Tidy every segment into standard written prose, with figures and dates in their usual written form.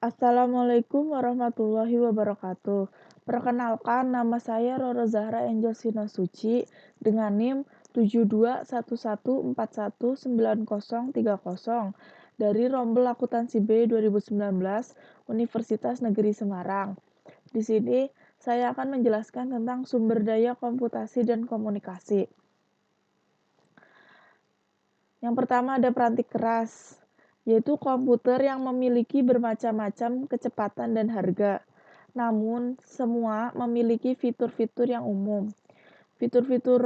Assalamualaikum warahmatullahi wabarakatuh. Perkenalkan, nama saya Roro Zahra Anjelsina Suci dengan NIM 7211419030 dari Rombel Akuntansi B 2019 Universitas Negeri Semarang. Di sini saya akan menjelaskan tentang sumber daya komputasi dan komunikasi. Yang pertama ada peranti keras, yaitu komputer yang memiliki bermacam-macam kecepatan dan harga. Namun, semua memiliki fitur-fitur yang umum. Fitur-fitur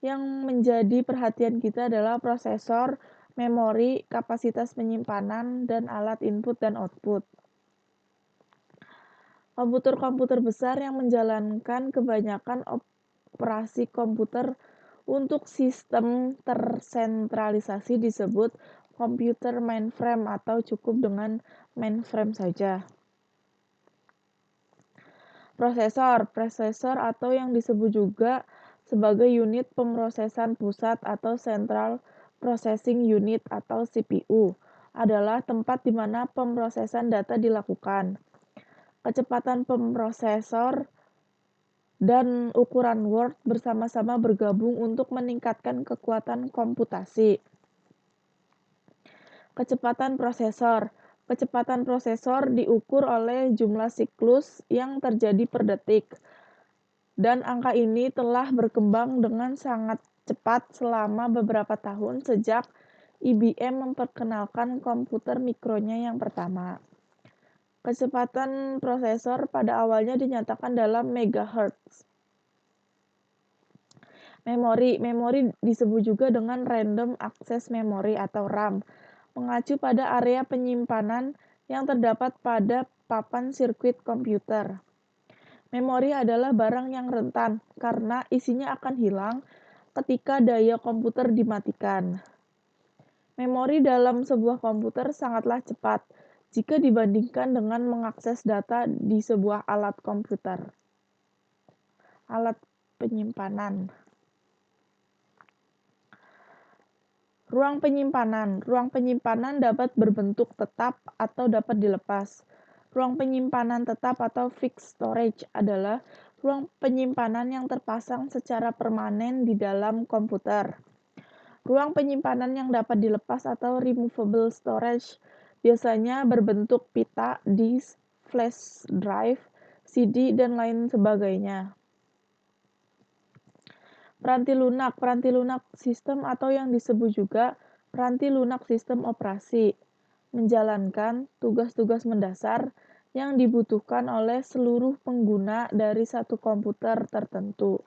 yang menjadi perhatian kita adalah prosesor, memori, kapasitas penyimpanan, dan alat input dan output. Komputer-komputer besar yang menjalankan kebanyakan operasi komputer untuk sistem tersentralisasi disebut komputer mainframe atau cukup dengan mainframe saja. Prosesor atau yang disebut juga sebagai unit pemrosesan pusat atau Central Processing Unit atau CPU adalah tempat di mana pemrosesan data dilakukan. Kecepatan pemrosesor dan ukuran Word bersama-sama bergabung untuk meningkatkan kekuatan komputasi. Kecepatan prosesor. Kecepatan prosesor diukur oleh jumlah siklus yang terjadi per detik. Dan angka ini telah berkembang dengan sangat cepat selama beberapa tahun sejak IBM memperkenalkan komputer mikronya yang pertama. Kecepatan prosesor pada awalnya dinyatakan dalam megahertz. Memori disebut juga dengan Random Access Memory atau RAM, mengacu pada area penyimpanan yang terdapat pada papan sirkuit komputer. Memori adalah barang yang rentan karena isinya akan hilang ketika daya komputer dimatikan. Memori dalam sebuah komputer sangatlah cepat jika dibandingkan dengan mengakses data di sebuah alat komputer. Alat penyimpanan. Ruang penyimpanan. Ruang penyimpanan dapat berbentuk tetap atau dapat dilepas. Ruang penyimpanan tetap atau fixed storage adalah ruang penyimpanan yang terpasang secara permanen di dalam komputer. Ruang penyimpanan yang dapat dilepas atau removable storage biasanya berbentuk pita, disk, flash drive, CD, dan lain sebagainya. Peranti lunak. Peranti lunak sistem atau yang disebut juga peranti lunak sistem operasi menjalankan tugas-tugas mendasar yang dibutuhkan oleh seluruh pengguna dari satu komputer tertentu.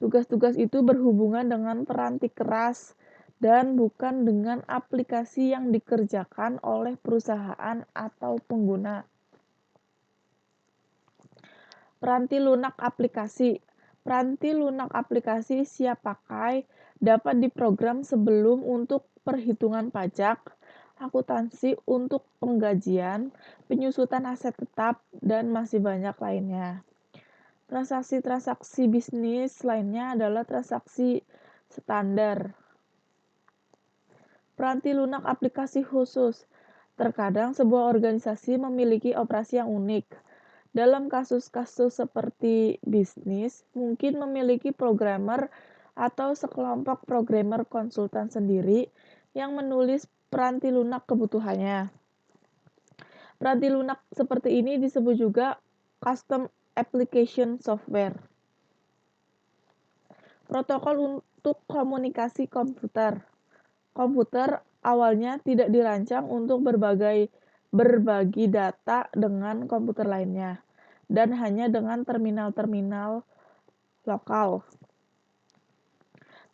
Tugas-tugas itu berhubungan dengan peranti keras dan bukan dengan aplikasi yang dikerjakan oleh perusahaan atau pengguna. Peranti lunak aplikasi. Peranti lunak aplikasi siap pakai dapat diprogram sebelum untuk perhitungan pajak, akuntansi untuk penggajian, penyusutan aset tetap, dan masih banyak lainnya. Transaksi-transaksi bisnis lainnya adalah transaksi standar. Peranti lunak aplikasi khusus. Terkadang sebuah organisasi memiliki operasi yang unik. Dalam kasus-kasus seperti bisnis, mungkin memiliki programmer atau sekelompok programmer konsultan sendiri yang menulis peranti lunak kebutuhannya. Peranti lunak seperti ini disebut juga custom application software. Protokol untuk komunikasi komputer. Komputer awalnya tidak dirancang untuk berbagi data dengan komputer lainnya, dan hanya dengan terminal-terminal lokal.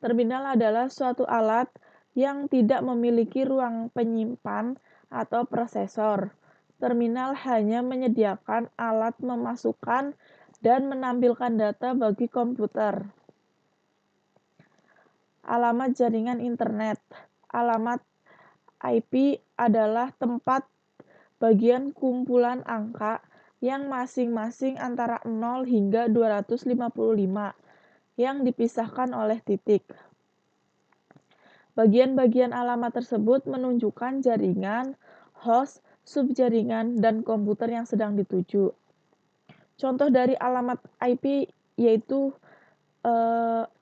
Terminal adalah suatu alat yang tidak memiliki ruang penyimpan atau prosesor. Terminal hanya menyediakan alat memasukkan dan menampilkan data bagi komputer. Alamat jaringan internet. Alamat IP adalah tempat bagian kumpulan angka yang masing-masing antara 0 hingga 255 yang dipisahkan oleh titik. Bagian-bagian alamat tersebut menunjukkan jaringan, host, subjaringan, dan komputer yang sedang dituju. Contoh dari alamat IP yaitu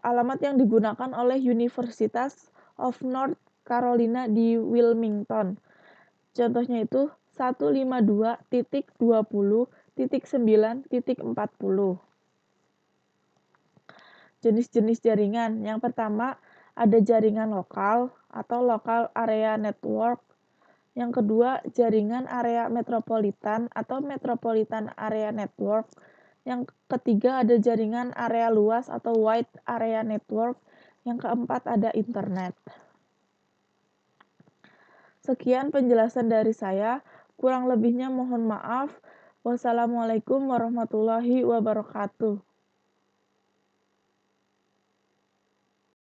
alamat yang digunakan oleh Universitas of North Carolina di Wilmington. Contohnya itu 152.20.9.40. Jenis-jenis jaringan. Yang pertama, ada jaringan lokal atau local area network. Yang kedua, jaringan area metropolitan atau metropolitan area network. Yang ketiga, ada jaringan area luas atau wide area network. Yang keempat, ada internet. Sekian penjelasan dari saya. Kurang lebihnya mohon maaf. Wassalamualaikum warahmatullahi wabarakatuh.